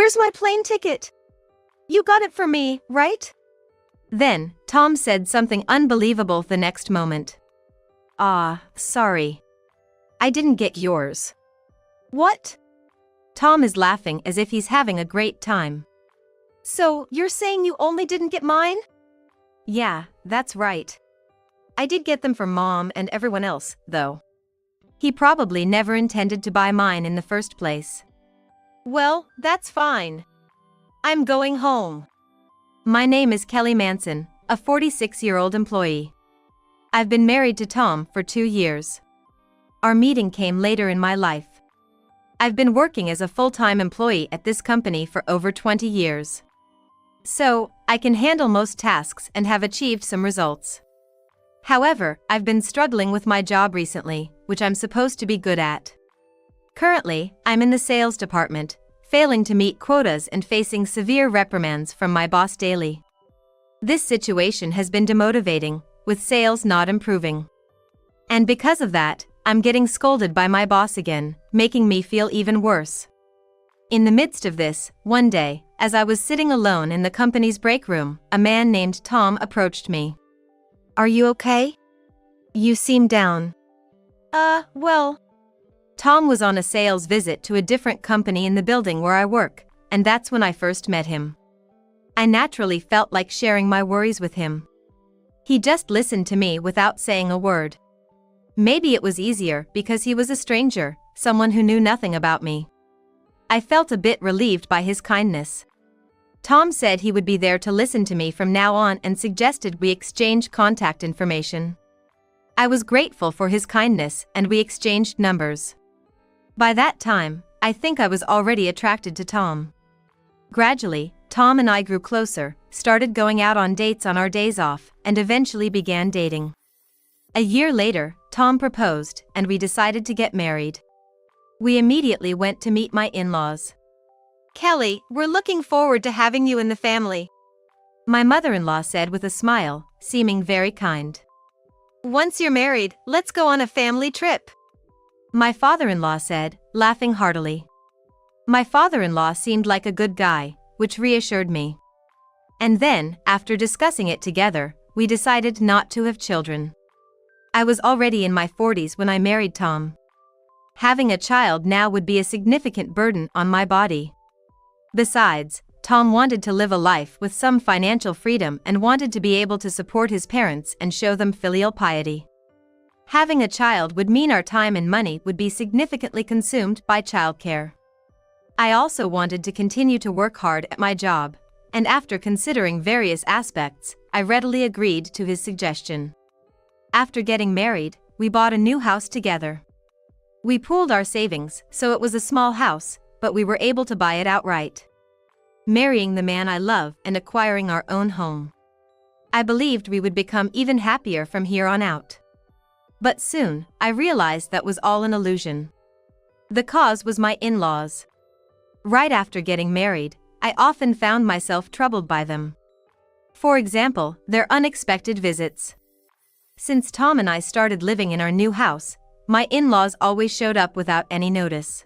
Where's my plane ticket? You got it for me, right? Then, Tom said something unbelievable the next moment. Sorry. I didn't get yours. What? Tom is laughing as if he's having a great time. So, you're saying you only didn't get mine? Yeah, that's right. I did get them for Mom and everyone else, though. He probably never intended to buy mine in the first place. Well, that's fine. I'm going home. My name is Kelly Manson, a 46-year-old employee. I've been married to Tom for 2 years. Our meeting came later in my life. I've been working as a full-time employee at this company for over 20 years. So, I can handle most tasks and have achieved some results. However, I've been struggling with my job recently, which I'm supposed to be good at. Currently, I'm in the sales department, failing to meet quotas and facing severe reprimands from my boss daily. This situation has been demotivating, with sales not improving. And because of that, I'm getting scolded by my boss again, making me feel even worse. In the midst of this, one day, as I was sitting alone in the company's break room, a man named Tom approached me. Are you okay? You seem down. Well. Tom was on a sales visit to a different company in the building where I work, and that's when I first met him. I naturally felt like sharing my worries with him. He just listened to me without saying a word. Maybe it was easier because he was a stranger, someone who knew nothing about me. I felt a bit relieved by his kindness. Tom said he would be there to listen to me from now on and suggested we exchange contact information. I was grateful for his kindness and we exchanged numbers. By that time, I think I was already attracted to Tom. Gradually, Tom and I grew closer, started going out on dates on our days off, and eventually began dating. A year later, Tom proposed, and we decided to get married. We immediately went to meet my in-laws. Kelly, we're looking forward to having you in the family, my mother-in-law said with a smile, seeming very kind. Once you're married, let's go on a family trip, my father-in-law said, laughing heartily. My father-in-law seemed like a good guy, which reassured me. And then, after discussing it together, we decided not to have children. I was already in my 40s when I married Tom. Having a child now would be a significant burden on my body. Besides, Tom wanted to live a life with some financial freedom and wanted to be able to support his parents and show them filial piety. Having a child would mean our time and money would be significantly consumed by childcare. I also wanted to continue to work hard at my job, and after considering various aspects, I readily agreed to his suggestion. After getting married, we bought a new house together. We pooled our savings, so it was a small house, but we were able to buy it outright. Marrying the man I love and acquiring our own home. I believed we would become even happier from here on out. But soon, I realized that was all an illusion. The cause was my in-laws. Right after getting married, I often found myself troubled by them. For example, their unexpected visits. Since Tom and I started living in our new house, my in-laws always showed up without any notice.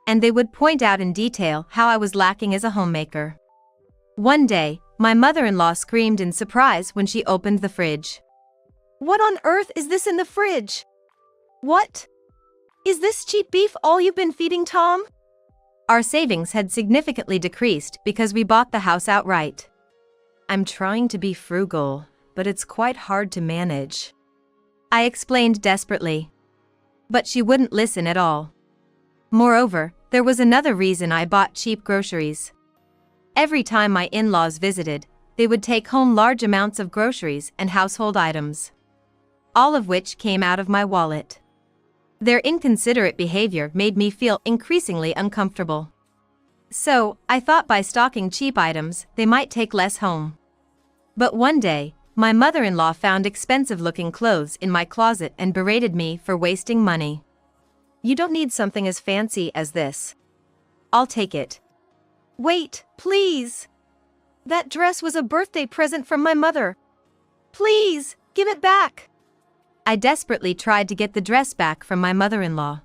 And they would point out in detail how I was lacking as a homemaker. One day, my mother-in-law screamed in surprise when she opened the fridge. What on earth is this in the fridge? What? Is this cheap beef all you've been feeding Tom? Our savings had significantly decreased because we bought the house outright. I'm trying to be frugal, but it's quite hard to manage, I explained desperately. But she wouldn't listen at all. Moreover, there was another reason I bought cheap groceries. Every time my in-laws visited, they would take home large amounts of groceries and household items. All of which came out of my wallet. Their inconsiderate behavior made me feel increasingly uncomfortable. So, I thought by stocking cheap items, they might take less home. But one day, my mother-in-law found expensive-looking clothes in my closet and berated me for wasting money. You don't need something as fancy as this. I'll take it. Wait, please. That dress was a birthday present from my mother. Please, give it back. I desperately tried to get the dress back from my mother-in-law.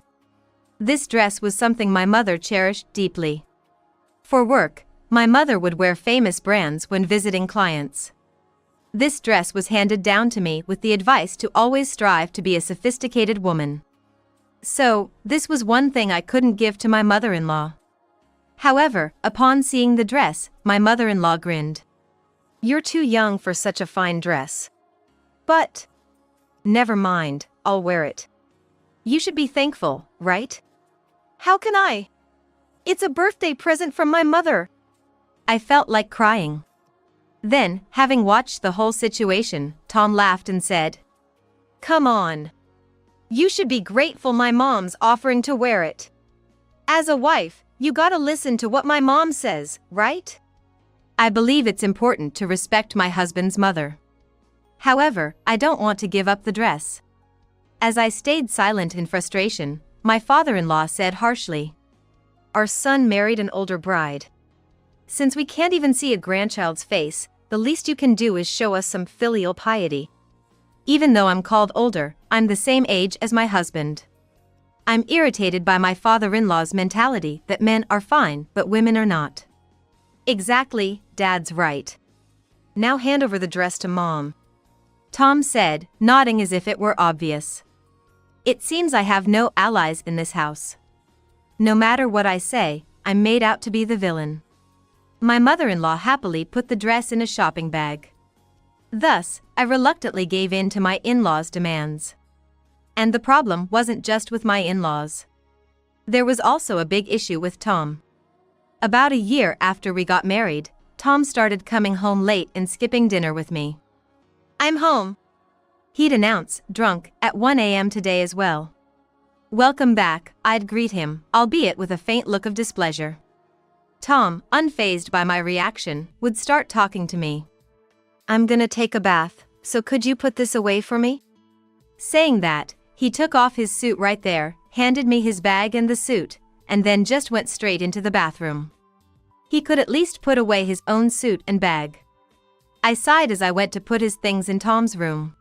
This dress was something my mother cherished deeply. For work, my mother would wear famous brands when visiting clients. This dress was handed down to me with the advice to always strive to be a sophisticated woman. So, this was one thing I couldn't give to my mother-in-law. However, upon seeing the dress, my mother-in-law grinned. You're too young for such a fine dress. But never mind, I'll wear it. You should be thankful, right? How can I? It's a birthday present from my mother. I felt like crying. Then, having watched the whole situation, Tom laughed and said, Come on. You should be grateful my mom's offering to wear it. As a wife, you gotta listen to what my mom says, right? I believe it's important to respect my husband's mother. However, I don't want to give up the dress. As I stayed silent in frustration, my father-in-law said harshly, Our son married an older bride. Since we can't even see a grandchild's face, the least you can do is show us some filial piety. Even though I'm called older, I'm the same age as my husband. I'm irritated by my father-in-law's mentality that men are fine but women are not. Exactly, Dad's right. Now hand over the dress to Mom. Tom said, nodding as if it were obvious. It seems I have no allies in this house. No matter what I say, I'm made out to be the villain. My mother-in-law happily put the dress in a shopping bag. Thus, I reluctantly gave in to my in-laws' demands. And the problem wasn't just with my in-laws. There was also a big issue with Tom. About a year after we got married, Tom started coming home late and skipping dinner with me. I'm home, he'd announce, drunk, at 1 a.m. today as well. Welcome back, I'd greet him, albeit with a faint look of displeasure. Tom, unfazed by my reaction, would start talking to me. I'm gonna take a bath, so could you put this away for me? Saying that, he took off his suit right there, handed me his bag and the suit, and then just went straight into the bathroom. He could at least put away his own suit and bag. I sighed as I went to put his things in Tom's room.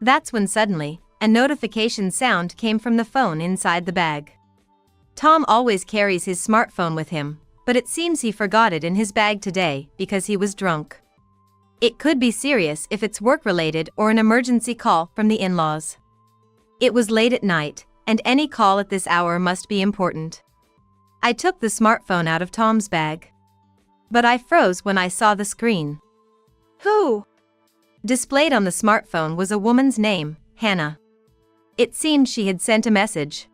That's when suddenly, a notification sound came from the phone inside the bag. Tom always carries his smartphone with him, but it seems he forgot it in his bag today because he was drunk. It could be serious if it's work-related or an emergency call from the in-laws. It was late at night, and any call at this hour must be important. I took the smartphone out of Tom's bag. But I froze when I saw the screen. Who? Displayed on the smartphone was a woman's name, Hannah. It seemed she had sent a message.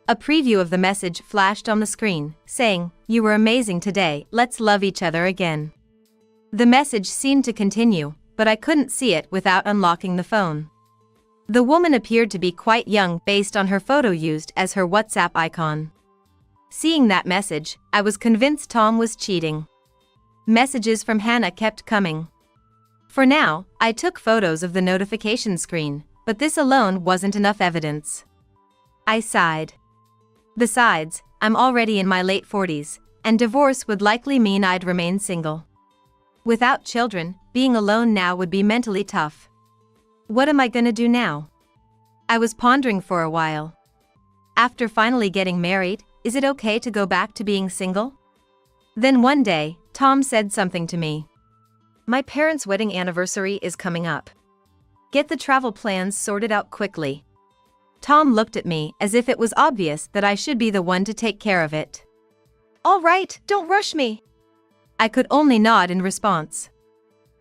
A preview of the message flashed on the screen, saying, "You were amazing today, let's love each other again." The message seemed to continue, but I couldn't see it without unlocking the phone. The woman appeared to be quite young based on her photo used as her WhatsApp icon. Seeing that message, I was convinced Tom was cheating. Messages from Hannah kept coming. For now, I took photos of the notification screen, but this alone wasn't enough evidence. I sighed. Besides, I'm already in my late 40s, and divorce would likely mean I'd remain single. Without children, being alone now would be mentally tough. What am I gonna do now? I was pondering for a while. After finally getting married, is it okay to go back to being single? Then one day, Tom said something to me. My parents' wedding anniversary is coming up. Get the travel plans sorted out quickly. Tom looked at me as if it was obvious that I should be the one to take care of it. All right, don't rush me. I could only nod in response.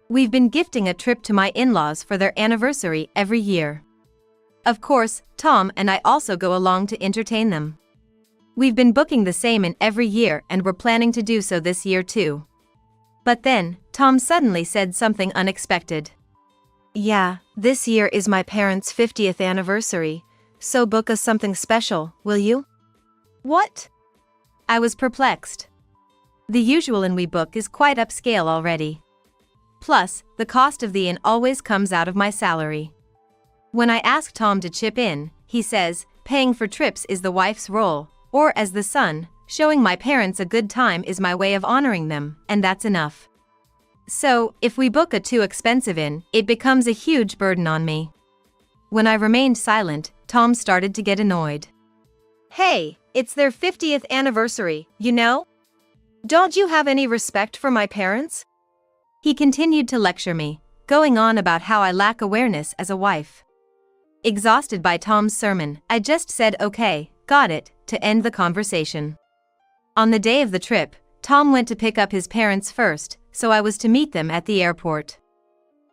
We've been gifting a trip to my in-laws for their anniversary every year. Of course, Tom and I also go along to entertain them. We've been booking the same in every year and we're planning to do so this year too. But then, Tom suddenly said something unexpected. Yeah, this year is my parents' 50th anniversary, so book us something special, will you? What? I was perplexed. The usual inn we book is quite upscale already. Plus, the cost of the inn always comes out of my salary. When I ask Tom to chip in, he says, paying for trips is the wife's role, or as the son, showing my parents a good time is my way of honoring them, and that's enough. So, if we book a too expensive inn, it becomes a huge burden on me. When I remained silent, Tom started to get annoyed. Hey, it's their 50th anniversary, you know? Don't you have any respect for my parents? He continued to lecture me, going on about how I lack awareness as a wife. Exhausted by Tom's sermon, I just said okay, got it, to end the conversation. On the day of the trip, Tom went to pick up his parents first, so I was to meet them at the airport.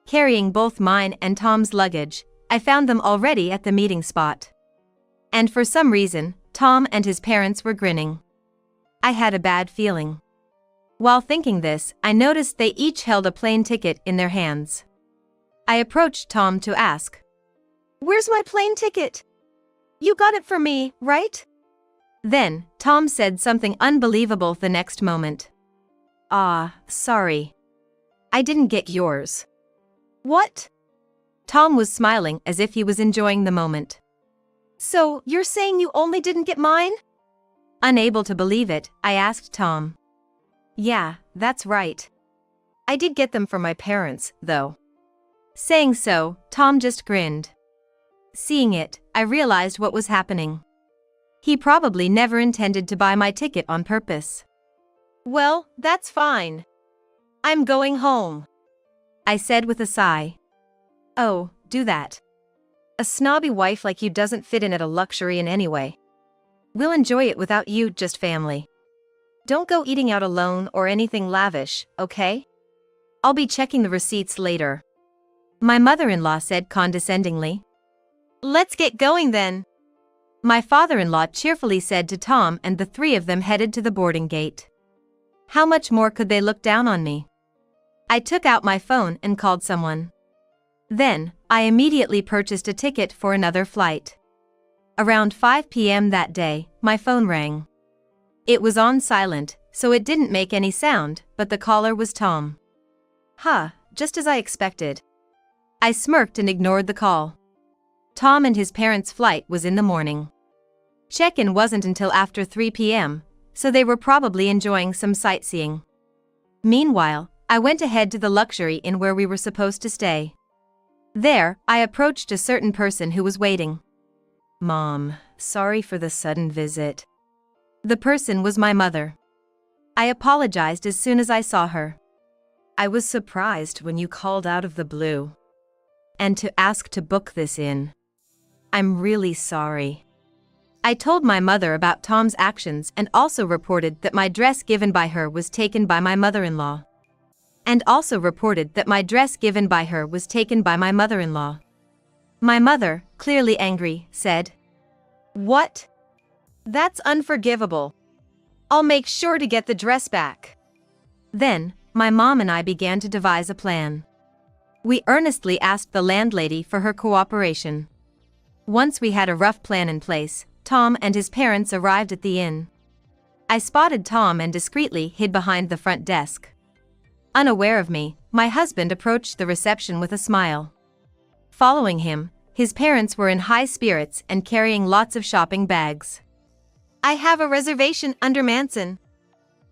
Carrying both mine and Tom's luggage, I found them already at the meeting spot. And for some reason, Tom and his parents were grinning. I had a bad feeling. While thinking this, I noticed they each held a plane ticket in their hands. I approached Tom to ask, "Where's my plane ticket? You got it for me, right?" Then, Tom said something unbelievable the next moment. Sorry. I didn't get yours." "What?" Tom was smiling as if he was enjoying the moment. "So, you're saying you only didn't get mine?" Unable to believe it, I asked Tom. "Yeah, that's right. I did get them for my parents, though." Saying so, Tom just grinned. Seeing it, I realized what was happening. He probably never intended to buy my ticket on purpose. "Well, that's fine. I'm going home," I said with a sigh. "Oh, do that. A snobby wife like you doesn't fit in at a luxury in any way. We'll enjoy it without you, just family. Don't go eating out alone or anything lavish, okay? I'll be checking the receipts later," my mother-in-law said condescendingly. "Let's get going then," my father-in-law cheerfully said to Tom, and the three of them headed to the boarding gate. How much more could they look down on me? I took out my phone and called someone. Then, I immediately purchased a ticket for another flight. Around 5 p.m. that day, my phone rang. It was on silent, so it didn't make any sound, but the caller was Tom. Just as I expected. I smirked and ignored the call. Tom and his parents' flight was in the morning. Check-in wasn't until after 3 p.m., so they were probably enjoying some sightseeing. Meanwhile, I went ahead to the luxury inn where we were supposed to stay. There, I approached a certain person who was waiting. "Mom, sorry for the sudden visit." The person was my mother. I apologized as soon as I saw her. "I was surprised when you called out of the blue. And to ask to book this in. I'm really sorry." I told my mother about Tom's actions and also reported that my dress given by her was taken by my mother-in-law. My mother, clearly angry, said, "What? That's unforgivable. I'll make sure to get the dress back." Then, my mom and I began to devise a plan. We earnestly asked the landlady for her cooperation. Once we had a rough plan in place, Tom and his parents arrived at the inn. I spotted Tom and discreetly hid behind the front desk. Unaware of me, my husband approached the reception with a smile. Following him, his parents were in high spirits and carrying lots of shopping bags. "I have a reservation under Manson."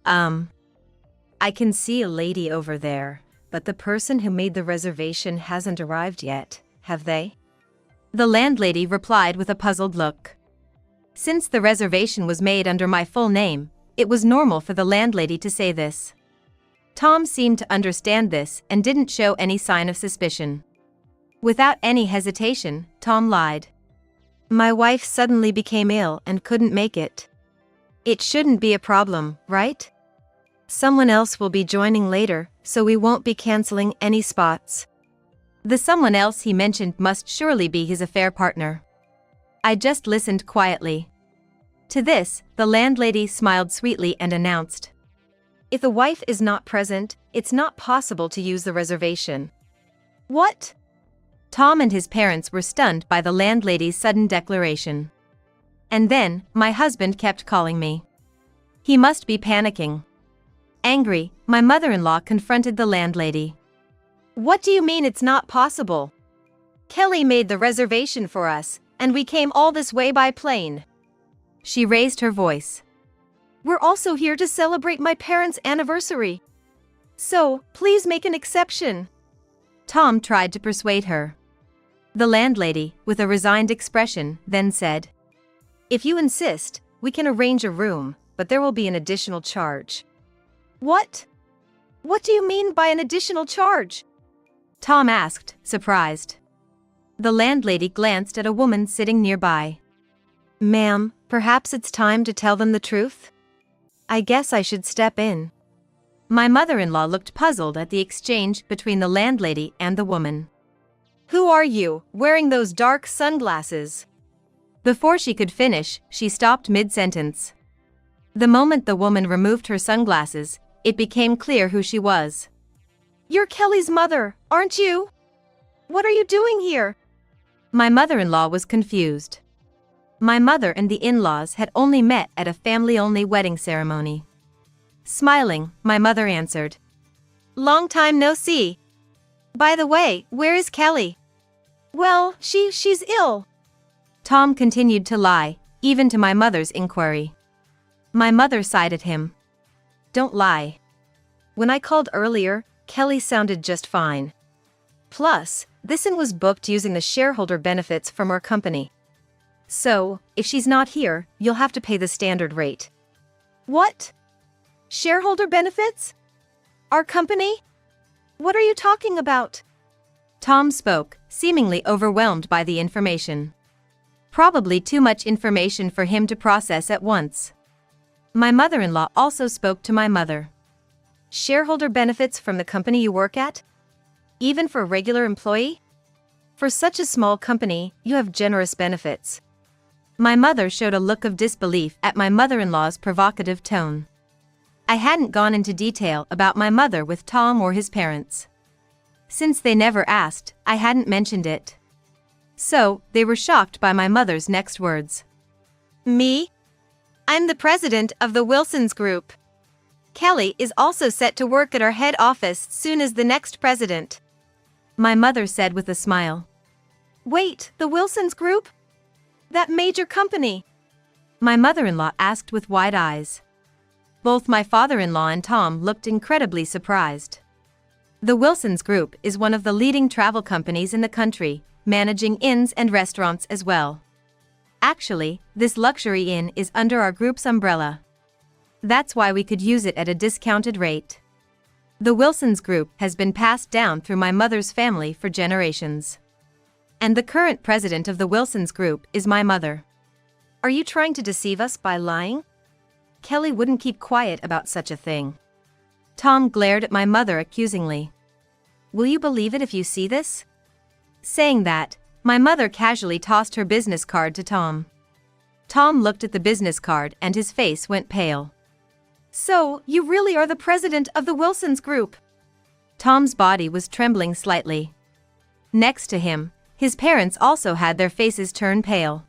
I can see a lady over there, but the person who made the reservation hasn't arrived yet, have they?" The landlady replied with a puzzled look. Since the reservation was made under my full name, it was normal for the landlady to say this. Tom seemed to understand this and didn't show any sign of suspicion. Without any hesitation, Tom lied. "My wife suddenly became ill and couldn't make it. It shouldn't be a problem, right? Someone else will be joining later, so we won't be canceling any spots." The someone else he mentioned must surely be his affair partner. I just listened quietly. To this, the landlady smiled sweetly and announced, "If the wife is not present, it's not possible to use the reservation." "What?" Tom and his parents were stunned by the landlady's sudden declaration. And then, my husband kept calling me. He must be panicking. Angry, my mother-in-law confronted the landlady. "What do you mean it's not possible? Kelly made the reservation for us, and we came all this way by plane." She raised her voice. "We're also here to celebrate my parents' anniversary. So, please make an exception." Tom tried to persuade her. The landlady, with a resigned expression, then said, "If you insist, we can arrange a room, but there will be an additional charge." What? What do you mean by an additional charge? Tom asked, surprised. The landlady glanced at a woman sitting nearby. Ma'am, perhaps it's time to tell them the truth? I guess I should step in. My mother-in-law looked puzzled at the exchange between the landlady and the woman. Who are you, wearing those dark sunglasses? Before she could finish, she stopped mid-sentence. The moment the woman removed her sunglasses, it became clear who she was. You're Kelly's mother, aren't you? What are you doing here? My mother-in-law was confused. My mother and the in-laws had only met at a family-only wedding ceremony. Smiling, my mother answered. Long time no see. By the way, where is Kelly? Well, she's ill. Tom continued to lie, even to my mother's inquiry. My mother sighed at him. Don't lie. When I called earlier, Kelly sounded just fine. Plus, this one was booked using the shareholder benefits from our company. So, if she's not here, you'll have to pay the standard rate. What? Shareholder benefits? Our company? What are you talking about? Tom spoke, seemingly overwhelmed by the information. Probably too much information for him to process at once. My mother-in-law also spoke to my mother. Shareholder benefits from the company you work at? Even for a regular employee? For such a small company, you have generous benefits. My mother showed a look of disbelief at my mother-in-law's provocative tone. I hadn't gone into detail about my mother with Tom or his parents. Since they never asked, I hadn't mentioned it. So, they were shocked by my mother's next words. Me? I'm the president of the Wilsons Group. Kelly is also set to work at our head office soon as the next president. My mother said with a smile. Wait, the Wilsons Group? That major company? My mother-in-law asked with wide eyes. Both my father-in-law and Tom looked incredibly surprised. The Wilsons Group is one of the leading travel companies in the country, managing inns and restaurants as well. Actually, this luxury inn is under our group's umbrella. That's why we could use it at a discounted rate. The Wilsons Group has been passed down through my mother's family for generations. And the current president of the Wilsons Group is my mother. Are you trying to deceive us by lying? Kelly wouldn't keep quiet about such a thing. Tom glared at my mother accusingly. Will you believe it if you see this? Saying that, my mother casually tossed her business card to Tom. Tom looked at the business card and his face went pale. So, you really are the president of the Wilsons Group? Tom's body was trembling slightly. Next to him, his parents also had their faces turn pale.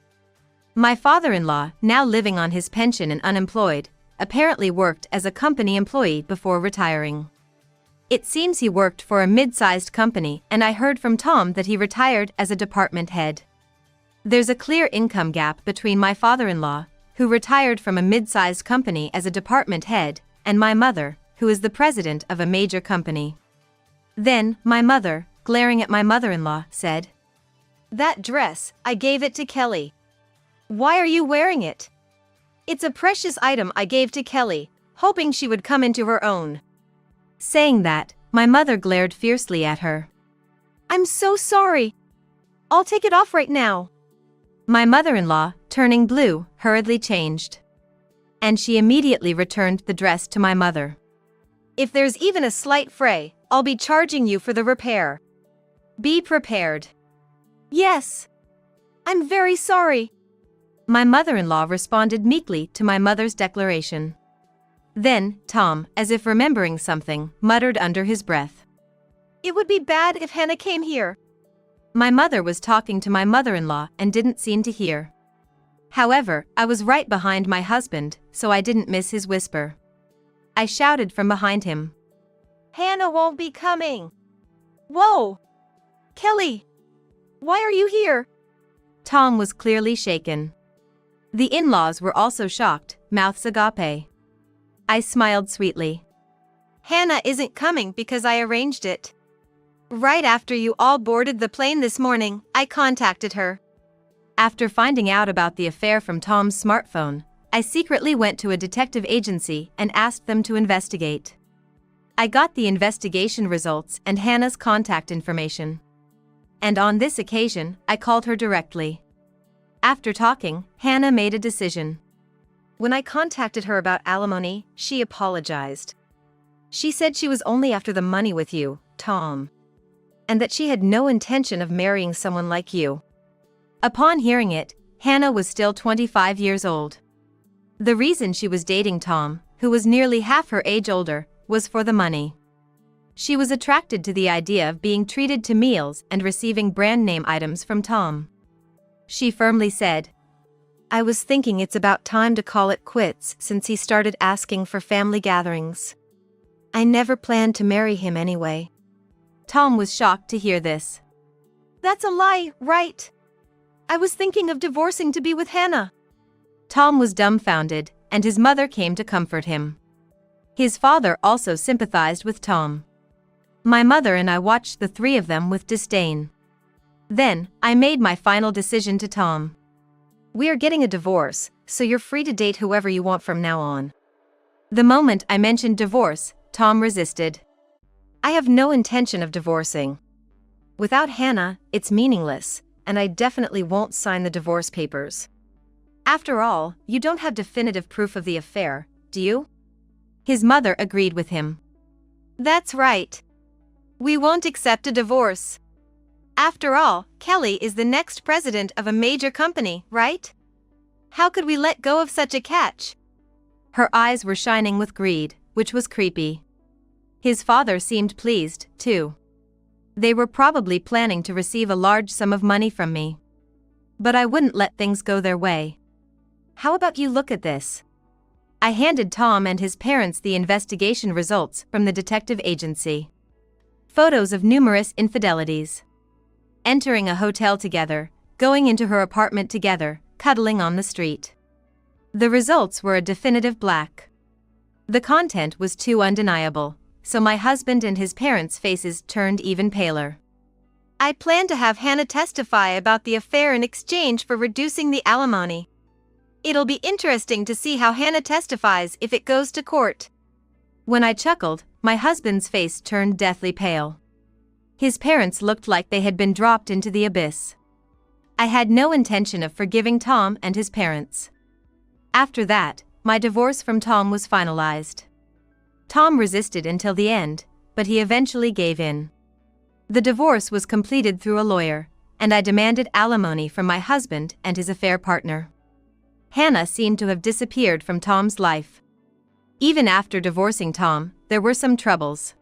My father-in-law, now living on his pension and unemployed, apparently worked as a company employee before retiring. It seems he worked for a mid-sized company, and I heard from Tom that he retired as a department head. There's a clear income gap between my father-in-law, who retired from a mid-sized company as a department head, and my mother, who is the president of a major company. Then, my mother, glaring at my mother-in-law, said, That dress, I gave it to Kelly. Why are you wearing it? It's a precious item I gave to Kelly, hoping she would come into her own. Saying that, my mother glared fiercely at her. I'm so sorry. I'll take it off right now. My mother-in-law, turning blue, hurriedly changed. And she immediately returned the dress to my mother. If there's even a slight fray, I'll be charging you for the repair. Be prepared. Yes. I'm very sorry. My mother-in-law responded meekly to my mother's declaration. Then, Tom, as if remembering something, muttered under his breath. It would be bad if Hannah came here. My mother was talking to my mother-in-law and didn't seem to hear. However, I was right behind my husband, so I didn't miss his whisper. I shouted from behind him. Hannah won't be coming. Whoa! Kelly! Why are you here? Tom was clearly shaken. The in-laws were also shocked, mouths agape. I smiled sweetly. Hannah isn't coming because I arranged it. Right after you all boarded the plane this morning, I contacted her. After finding out about the affair from Tom's smartphone, I secretly went to a detective agency and asked them to investigate. I got the investigation results and Hannah's contact information. And on this occasion, I called her directly. After talking, Hannah made a decision. When I contacted her about alimony, she apologized. She said she was only after the money with you, Tom, and that she had no intention of marrying someone like you. Upon hearing it, Hannah was still 25 years old. The reason she was dating Tom, who was nearly half her age older, was for the money. She was attracted to the idea of being treated to meals and receiving brand name items from Tom. She firmly said, I was thinking it's about time to call it quits since he started asking for family gatherings. I never planned to marry him anyway. Tom was shocked to hear this. That's a lie, right? I was thinking of divorcing to be with Hannah. Tom was dumbfounded, and his mother came to comfort him. His father also sympathized with Tom. My mother and I watched the three of them with disdain. Then, I made my final decision to Tom. We are getting a divorce, so you're free to date whoever you want from now on. The moment I mentioned divorce, Tom resisted. I have no intention of divorcing. Without Hannah, it's meaningless, and I definitely won't sign the divorce papers. After all, you don't have definitive proof of the affair, do you? His mother agreed with him. That's right. We won't accept a divorce. After all, Kelly is the next president of a major company, right? How could we let go of such a catch? Her eyes were shining with greed, which was creepy. His father seemed pleased, too. They were probably planning to receive a large sum of money from me. But I wouldn't let things go their way. How about you look at this? I handed Tom and his parents the investigation results from the detective agency. Photos of numerous infidelities. Entering a hotel together, going into her apartment together, cuddling on the street. The results were a definitive black. The content was too undeniable, so my husband and his parents' faces turned even paler. I plan to have Hannah testify about the affair in exchange for reducing the alimony. It'll be interesting to see how Hannah testifies if it goes to court. When I chuckled, my husband's face turned deathly pale. His parents looked like they had been dropped into the abyss. I had no intention of forgiving Tom and his parents. After that, my divorce from Tom was finalized. Tom resisted until the end, but he eventually gave in. The divorce was completed through a lawyer, and I demanded alimony from my husband and his affair partner. Hannah seemed to have disappeared from Tom's life. Even after divorcing Tom, there were some troubles.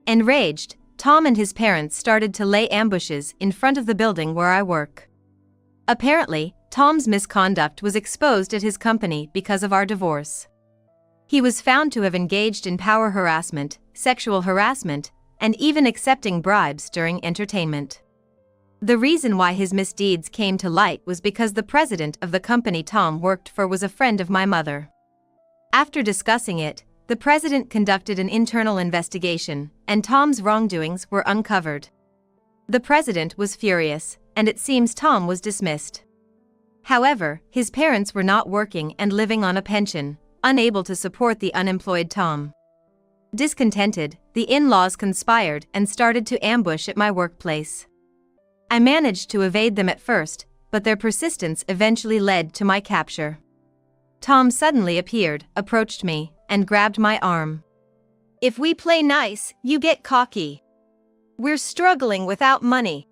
Enraged, Tom and his parents started to lay ambushes in front of the building where I work. Apparently, Tom's misconduct was exposed at his company because of our divorce. He was found to have engaged in power harassment, sexual harassment, and even accepting bribes during entertainment. The reason why his misdeeds came to light was because the president of the company Tom worked for was a friend of my mother. After discussing it, the president conducted an internal investigation, and Tom's wrongdoings were uncovered. The president was furious, and it seems Tom was dismissed. However, his parents were not working and living on a pension, unable to support the unemployed Tom. Discontented, the in-laws conspired and started to ambush at my workplace. I managed to evade them at first, but their persistence eventually led to my capture. Tom suddenly appeared, approached me, and grabbed my arm. If we play nice, you get cocky. We're struggling without money.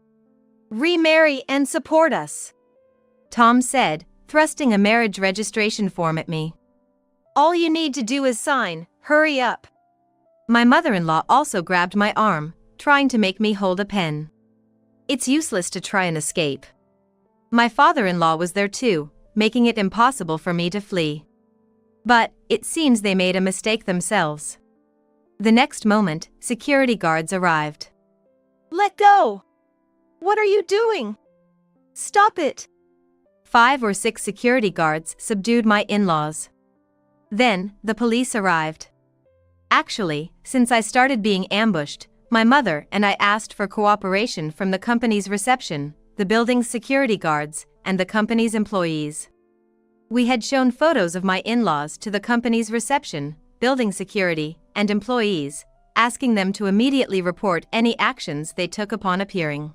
Remarry and support us, Tom said, thrusting a marriage registration form at me. All you need to do is sign, hurry up. My mother-in-law also grabbed my arm, trying to make me hold a pen. It's useless to try and escape. My father-in-law was there too, making it impossible for me to flee. But, it seems they made a mistake themselves. The next moment, security guards arrived. Let go! What are you doing? Stop it! 5 or 6 security guards subdued my in-laws. Then, the police arrived. Actually, since I started being ambushed, my mother and I asked for cooperation from the company's reception, the building's security guards, and the company's employees. We had shown photos of my in-laws to the company's reception, building security, and employees, asking them to immediately report any actions they took upon appearing.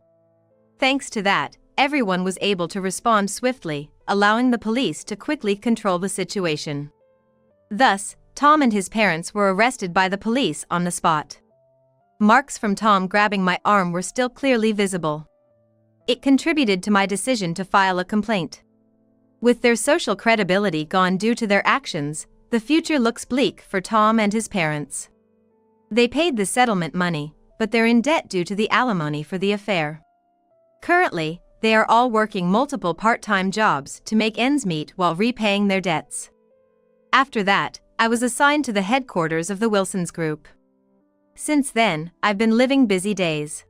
Thanks to that, everyone was able to respond swiftly, allowing the police to quickly control the situation. Thus, Tom and his parents were arrested by the police on the spot. Marks from Tom grabbing my arm were still clearly visible. It contributed to my decision to file a complaint. With their social credibility gone due to their actions, the future looks bleak for Tom and his parents. They paid the settlement money, but they're in debt due to the alimony for the affair. Currently, they are all working multiple part-time jobs to make ends meet while repaying their debts. After that, I was assigned to the headquarters of the Wilsons Group. Since then, I've been living busy days.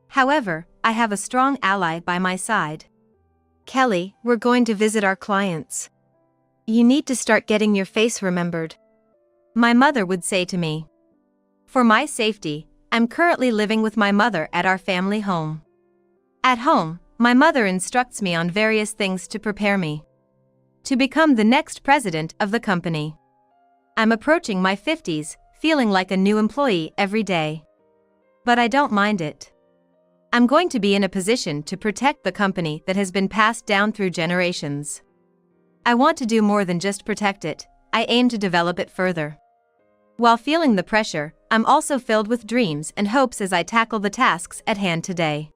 However, I have a strong ally by my side. Kelly, we're going to visit our clients. You need to start getting your face remembered. My mother would say to me. For my safety, I'm currently living with my mother at our family home. At home, my mother instructs me on various things to prepare me to become the next president of the company. I'm approaching my 50s, feeling like a new employee every day. But I don't mind it. I'm going to be in a position to protect the company that has been passed down through generations. I want to do more than just protect it, I aim to develop it further. While feeling the pressure, I'm also filled with dreams and hopes as I tackle the tasks at hand today.